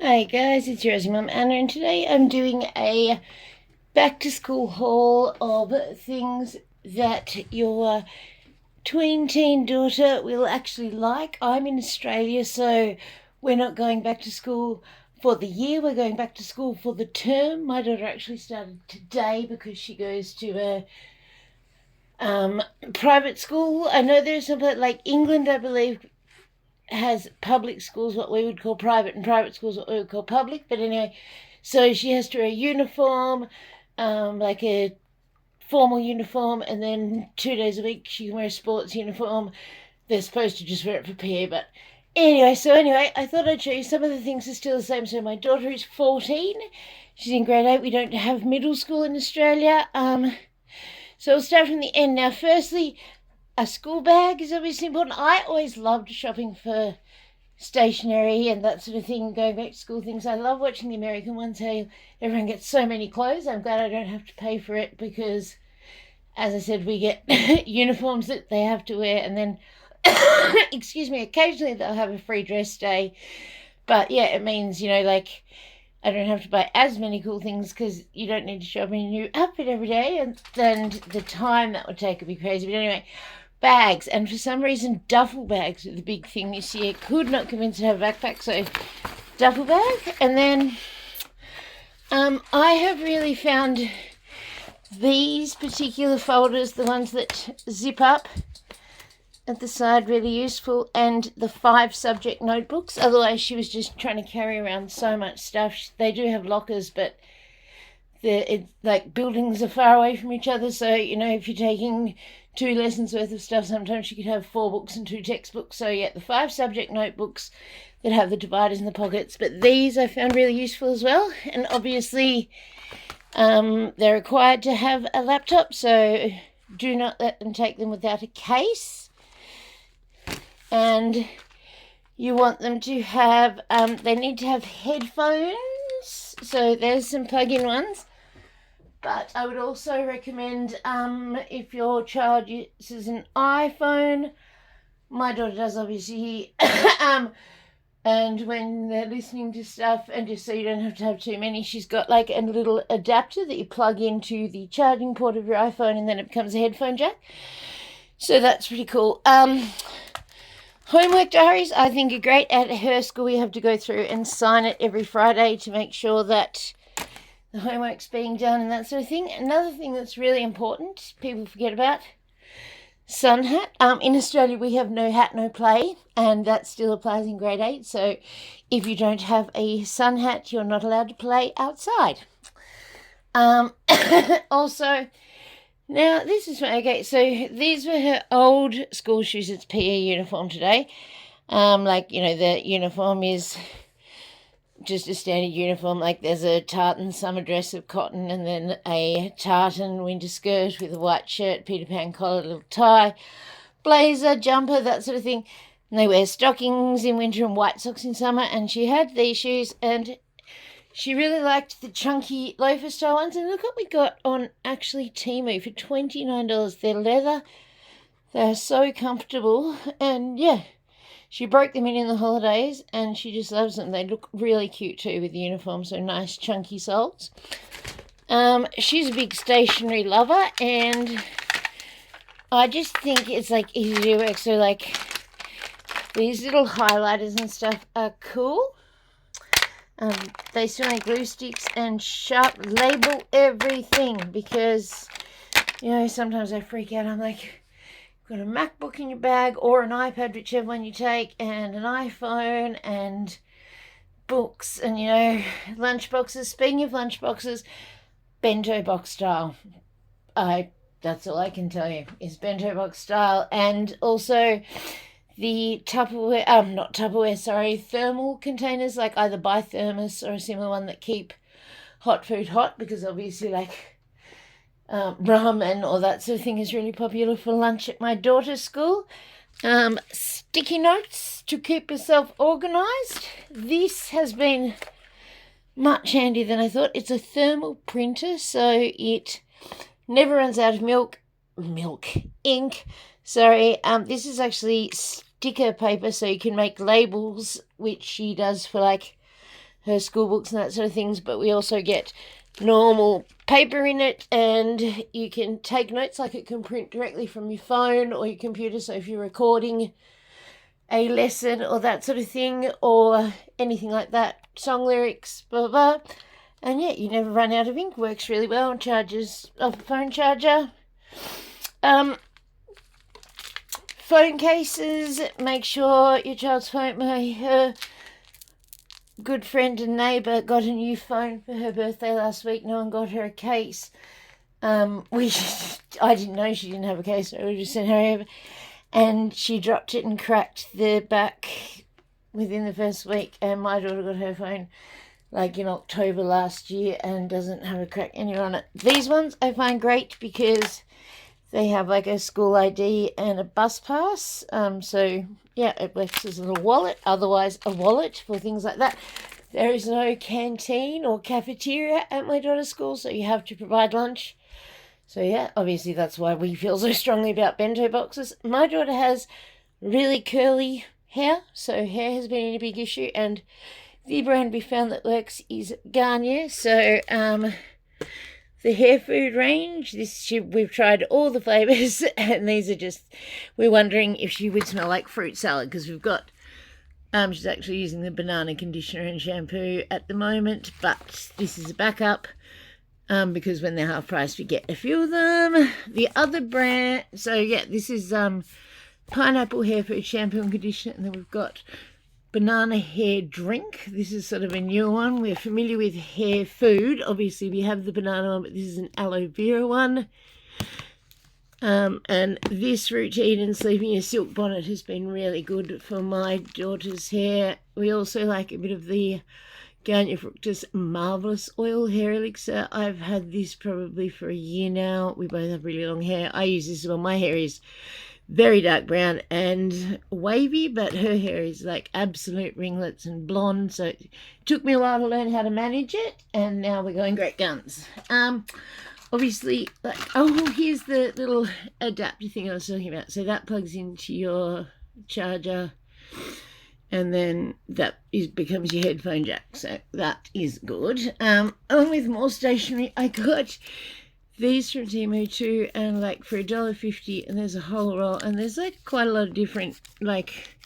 Hi guys, it's your Aussie Mum Anna, and today I'm doing a back to school haul of things that your tween teen daughter will actually like. I'm in Australia, so we're not going back to school for the year, we're going back to school for the term. My daughter actually started today because she goes to a private school. I know there's something like England, I believe, has public schools, what we would call private, and private schools, what we would call public. But anyway, so she has to wear a uniform, like a formal uniform, and then 2 days a week she can wear a sports uniform. They're supposed to just wear it for PE, but anyway, I thought I'd show you some of the things are still the same. So my daughter is 14. She's in grade 8. We don't have middle school in Australia. So we'll start from the end. Now, firstly, a school bag is obviously important. I always loved shopping for stationery and that sort of thing, going back to school things. I love watching the American ones, how everyone gets so many clothes. I'm glad I don't have to pay for it because, as I said, we get uniforms that they have to wear, and then, excuse me, occasionally they'll have a free dress day. But yeah, it means, like, I don't have to buy as many cool things because you don't need to shop in a new outfit every day, and then the time that would take would be crazy. But anyway, bags, and for some reason duffel bags were the big thing this year. Could not convince her to have a backpack, so duffel bag. And then I have really found these particular folders, the ones that zip up at the side, really useful, and the 5 subject notebooks. Otherwise she was just trying to carry around so much stuff. They do have lockers, but buildings are far away from each other, so if you're taking 2 lessons worth of stuff, sometimes you could have 4 books and 2 textbooks. So yeah, the 5 subject notebooks that have the dividers in the pockets. But these I found really useful as well, and obviously they're required to have a laptop, so do not let them take them without a case. And you want them to have, they need to have headphones, so there's some plug-in ones. But I would also recommend, if your child uses an iPhone, my daughter does obviously, and when they're listening to stuff, and just so you don't have to have too many, she's got like a little adapter that you plug into the charging port of your iPhone, and then it becomes a headphone jack. So that's pretty cool. Homework diaries, I think, are great. At her school, we have to go through and sign it every Friday to make sure that the homework's being done and that sort of thing. Another thing that's really important, people forget about, sun hat. In Australia, we have no hat, no play, and that still applies in grade 8. So if you don't have a sun hat, you're not allowed to play outside. Also, now this is okay. So these were her old school shoes. It's PE uniform today. The uniform is just a standard uniform. Like, there's a tartan summer dress of cotton, and then a tartan winter skirt with a white shirt, Peter Pan collar, little tie, blazer, jumper, that sort of thing. And they wear stockings in winter and white socks in summer. And she had these shoes, and she really liked the chunky loafer style ones. And look what we got on actually Temu for $29. They're leather. They're so comfortable. And yeah, she broke them in the holidays, and she just loves them. They look really cute too with the uniform, so nice chunky soles. She's a big stationery lover, and I just think it's like easy to work. So like these little highlighters and stuff are cool. They still make glue sticks and sharp label everything, because sometimes I freak out. I'm like, you've got a MacBook in your bag, or an iPad, whichever one you take, and an iPhone, and books, and lunch boxes. Speaking of lunch boxes, bento box style. That's all I can tell you is bento box style. And also the thermal containers, like either by thermos or a similar one, that keep hot food hot, because obviously ramen or that sort of thing is really popular for lunch at my daughter's school. Sticky notes to keep yourself organised. This has been much handier than I thought. It's a thermal printer, so it never runs out of ink. Sorry, this is actually sticker paper, so you can make labels, which she does for like her school books and that sort of things, but we also get normal paper in it, and you can take notes, like it can print directly from your phone or your computer, so if you're recording a lesson or that sort of thing or anything like that, song lyrics, blah blah blah, and yeah, you never run out of ink. Works really well and charges off a phone charger. Phone cases, make sure your child's phone, her good friend and neighbour got a new phone for her birthday last week. No one got her a case. I didn't know she didn't have a case, so we just sent her over. And she dropped it and cracked the back within the first week. And my daughter got her phone like in October last year and doesn't have a crack anywhere on it. These ones I find great because they have like a school ID and a bus pass. So yeah, it works as a little wallet, otherwise a wallet for things like that. There is no canteen or cafeteria at my daughter's school, so you have to provide lunch. So yeah, obviously that's why we feel so strongly about bento boxes. My daughter has really curly hair, so hair has been a big issue, and the brand we found that works is Garnier. So the hair food range, we've tried all the flavours, and these are just, we're wondering if she would smell like fruit salad, because we've got, she's actually using the banana conditioner and shampoo at the moment, but this is a backup, because when they're half price we get a few of them. The other brand, so yeah, this is pineapple hair food shampoo and conditioner, and then we've got banana hair drink. This is sort of a new one. We're familiar with hair food. Obviously, we have the banana one, but this is an aloe vera one. And this routine and sleeping a silk bonnet has been really good for my daughter's hair. We also like a bit of the Garnier Fructus Marvellous Oil Hair Elixir. I've had this probably for a year now. We both have really long hair. I use this as well. My hair is very dark brown and wavy, but her hair is like absolute ringlets and blonde, so it took me a while to learn how to manage it, and now we're going great guns. Obviously, like, oh, here's the little adapter thing I was talking about. So that plugs into your charger, and then that becomes your headphone jack, so that is good. Along with more stationery, I got these from Temu too, and like for $1.50, and there's a whole roll, and there's like quite a lot of different like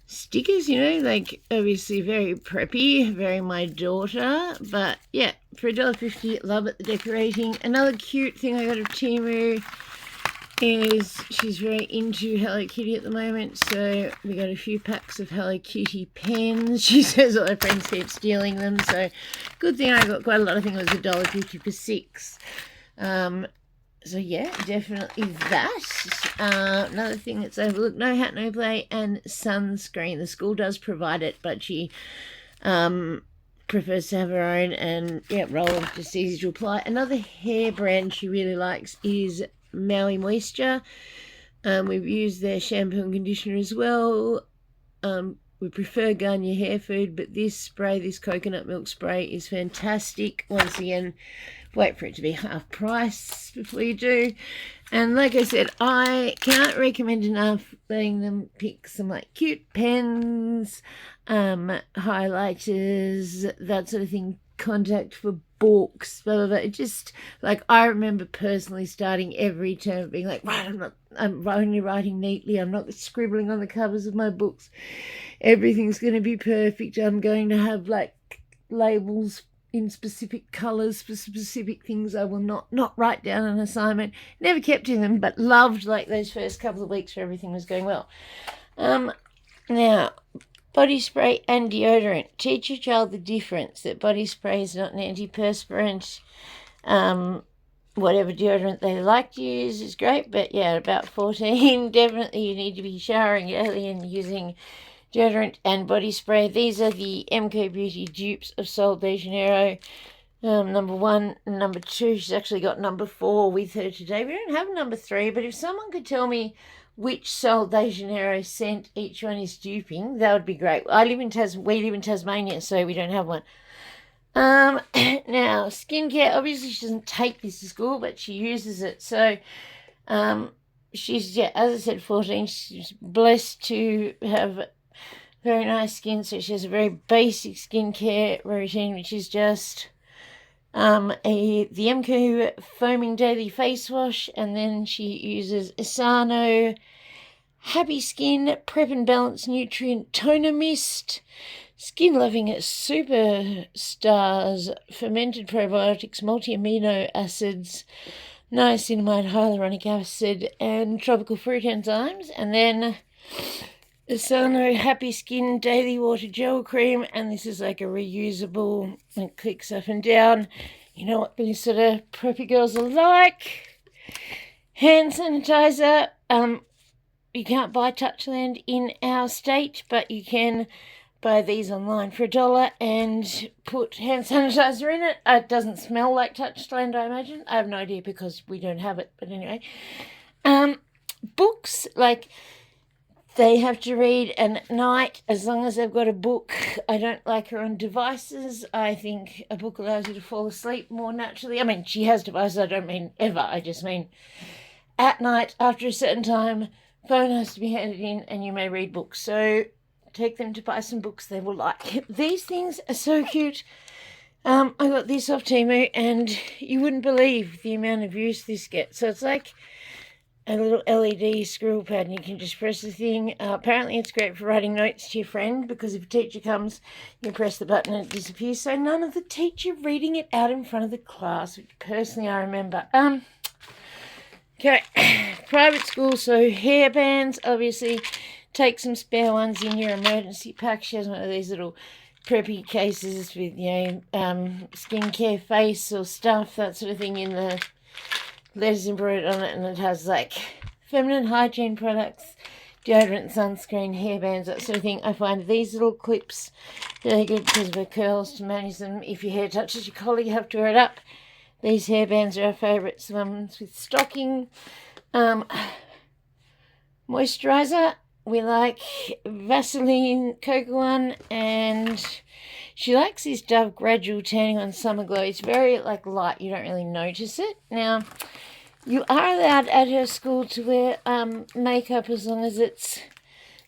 stickers, you know, like obviously very preppy, very my daughter, but yeah, for $1.50, love it, the decorating. Another cute thing I got of Temu is she's very into Hello Kitty at the moment, so we got a few packs of Hello Kitty pens. She says all her friends keep stealing them, so good thing I got quite a lot. I think it was $1.50 for 6. So yeah, definitely that. Another thing that's overlooked, no hat, no play, and sunscreen. The school does provide it, but she prefers to have her own, and yeah, roll just easy to apply. Another hair brand she really likes is Maui Moisture. We've used their shampoo and conditioner as well. We prefer Garnier hair food, but this spray, this coconut milk spray, is fantastic. Once again, wait for it to be half price before you do. And like I said, I can't recommend enough letting them pick some like cute pens, highlighters, that sort of thing, contact for books, blah blah blah. It just, like, I remember personally starting every term being like, right, I'm only writing neatly, I'm not scribbling on the covers of my books, everything's going to be perfect, I'm going to have like labels in specific colours for specific things, I will not write down an assignment. Never kept to them, but loved like those first couple of weeks where everything was going well. Now, body spray and deodorant. Teach your child the difference, that body spray is not an antiperspirant. Whatever deodorant they like to use is great, but yeah, at about 14, definitely you need to be showering early and using deodorant and body spray. These are the mcobeauty dupes of Sol de Janeiro. Number 1 and number 2. She's actually got number 4 with her today. We don't have number 3, but if someone could tell me which Sol de Janeiro scent each one is duping, that would be great. We live in Tasmania, so we don't have one. Now, skincare, obviously she doesn't take this to school, but she uses it. So she's, yeah, as I said, 14. She's blessed to have very nice skin. So she has a very basic skincare routine, which is just the MCO foaming daily face wash, and then she uses Asano Happy Skin Prep and Balance Nutrient Toner Mist, Skin Loving Superstars Fermented Probiotics, Multi-Amino Acids, Niacinamide, Hyaluronic Acid, and Tropical Fruit Enzymes, and then Asano Happy Skin Daily Water Gel Cream, and this is like a reusable, it clicks up and down. You know what these sort of preppy girls are like. Hand sanitizer. You can't buy Touchland in our state, but you can buy these online for $1 and put hand sanitizer in it. It doesn't smell like Touchland, I imagine. I have no idea because we don't have it, but anyway. Books, like, they have to read at night as long as they've got a book. I don't like her on devices. I think a book allows you to fall asleep more naturally. I mean, she has devices. I don't mean ever. I just mean at night after a certain time, phone has to be handed in and you may read books. So take them to buy some books they will like. These things are so cute. I got this off Temu and you wouldn't believe the amount of use this gets. So it's like a little LED scribble pad and you can just press the thing. Apparently it's great for writing notes to your friend because if a teacher comes, you press the button and it disappears. So none of the teacher reading it out in front of the class, which personally I remember. Okay, private school, so hairbands, obviously. Take some spare ones in your emergency pack. She has one of these little preppy cases with, skincare face or stuff, that sort of thing in the letters embroidered on it, and it has like feminine hygiene products, deodorant, sunscreen, hairbands, that sort of thing. I find these little clips really good because of her curls to manage them. If your hair touches your collar, you have to wear it up. These hairbands are our favourites, the ones with stocking. Moisturiser, we like Vaseline Cocoa one, and she likes this Dove Gradual Tanning on Summer Glow. It's very light, you don't really notice it. Now, you are allowed at her school to wear makeup as long as it's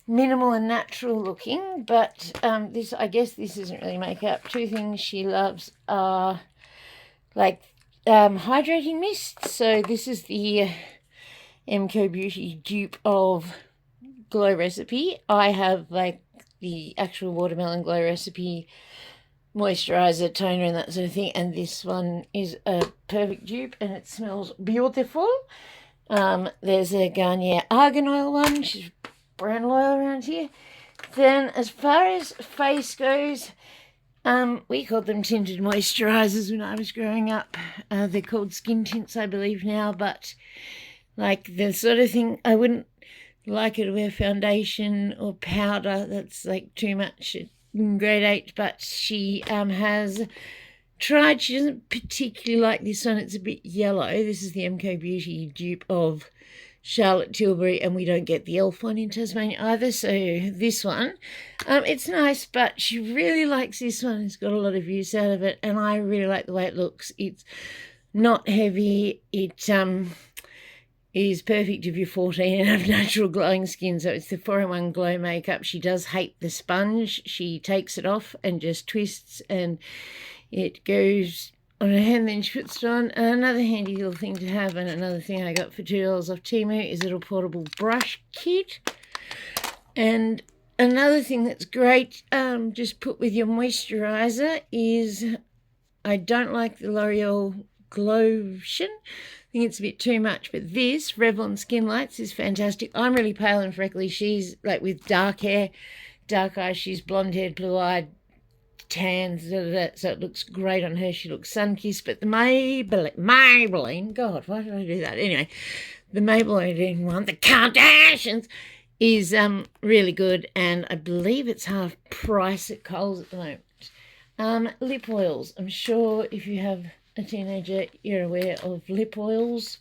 minimal and natural looking, but I guess this isn't really makeup. Two things she loves are hydrating mist. So this is the mcobeauty dupe of Glow Recipe. I have the actual Watermelon Glow Recipe moisturizer, toner and that sort of thing, and this one is a perfect dupe and it smells beautiful. There's a Garnier Argan Oil one, she's brand loyal around here. Then as far as face goes, we called them tinted moisturizers when I was growing up. They're called skin tints, I believe now, but the sort of thing, I wouldn't like her to wear foundation or powder. That's too much at grade 8, but she has tried. She doesn't particularly like this one. It's a bit yellow. This is the mcobeauty dupe of Charlotte Tilbury, and we don't get the elf one in Tasmania either, so this one, it's nice, but she really likes this one. It's got a lot of use out of it, and I really like the way it looks. It's not heavy. It is perfect if you're 14 and have natural glowing skin. So it's the 4-in-1 Glow Makeup. She does hate the sponge. She takes it off and just twists, and it goes on her hand, then she puts it on. And another handy little thing to have, and another thing I got for $2 off Temu, is a little portable brush kit. And another thing that's great, just put with your moisturiser, is I don't like the L'Oreal Glotion. I think it's a bit too much, but this Revlon Skin Lights is fantastic. I'm really pale and freckly. She's with dark hair, dark eyes. She's blonde-haired, blue-eyed, tans, so it looks great on her. She looks sun-kissed. But the Maybelline, God, why did I do that? Anyway, the Maybelline one, the Kardashians, is really good, and I believe it's half price at Coles at the moment. Lip oils. I'm sure if you have a teenager, you're aware of lip oils.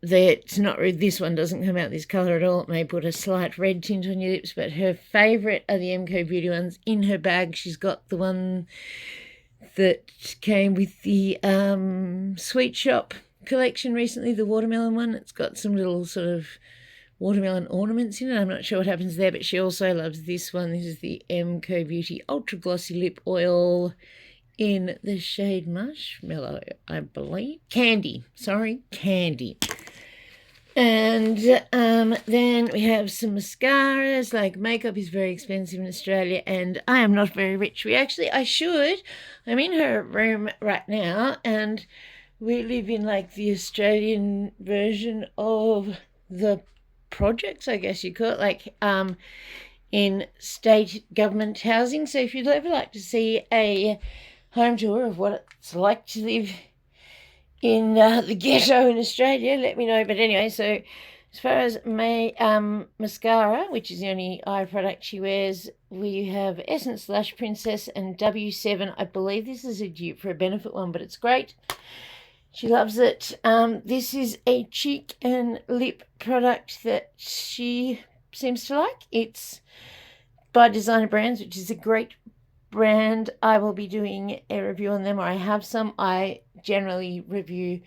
That's not this one doesn't come out this colour at all. It may put a slight red tint on your lips, but her favourite are the mcobeauty ones. In her bag, she's got the one that came with the Sweet Shop collection recently, the watermelon one. It's got some little sort of watermelon ornaments in it. I'm not sure what happens there, but she also loves this one. This is the mcobeauty Ultra Glossy Lip Oil in the shade Marshmallow, I believe. Candy. And then we have some mascaras. Like, makeup is very expensive in Australia, and I am not very rich. I'm in her room right now, and we live in like the Australian version of the projects, I guess you call it, like in state government housing. So if you'd ever like to see a home tour of what it's like to live in the ghetto in Australia, let me know. But anyway, so as far as mascara, which is the only eye product she wears, we have Essence Lush Princess and W7. I believe this is a dupe for a Benefit one, but it's great. She loves it. This is a cheek and lip product that she seems to like. It's by Designer Brands, which is a great brand. I will be doing a review on them, or I have some. I generally review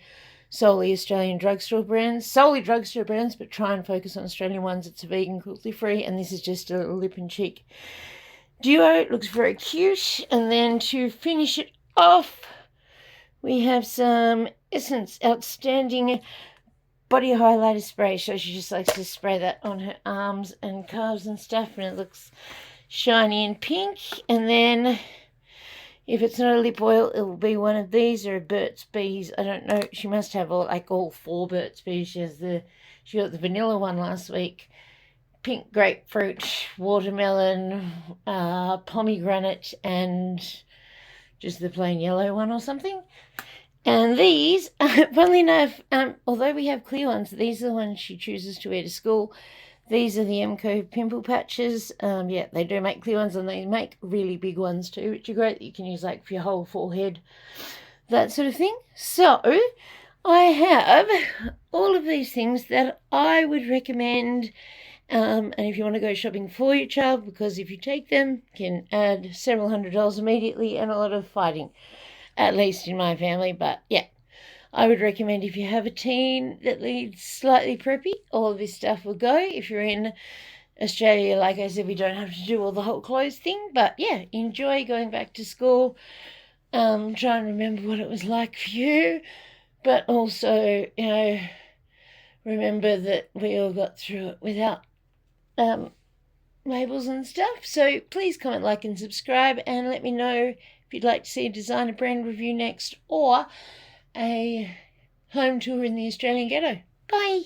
solely Australian drugstore brands, but try and focus on Australian ones. It's vegan, cruelty-free, and this is just a little lip and cheek duo. It looks very cute. And then to finish it off, we have some Essence Outstanding Body Highlighter Spray. So she just likes to spray that on her arms and calves and stuff, and it looks shiny and pink. And then if it's not a lip oil, it will be one of these, or a Burt's Bees. I don't know. She must have all 4 Burt's Bees. She got the vanilla one last week. Pink grapefruit, watermelon, pomegranate, and just the plain yellow one or something. And these, funnily enough, although we have clear ones, these are the ones she chooses to wear to school. These are the MCO pimple patches. Yeah, they do make clear ones, and they make really big ones too, which are great that you can use like for your whole forehead, that sort of thing. So I have all of these things that I would recommend. And if you want to go shopping for your child, because if you take them, you can add several $100s immediately and a lot of fighting, at least in my family. But yeah, I would recommend if you have a teen that leads slightly preppy, all of this stuff will go. If you're in Australia, like I said, we don't have to do all the whole clothes thing. But yeah, enjoy going back to school. Try and remember what it was like for you. But also, remember that we all got through it without labels and stuff. So please comment, like, and subscribe, and let me know if you'd like to see a designer brand review next, or a home tour in the Australian ghetto. Bye.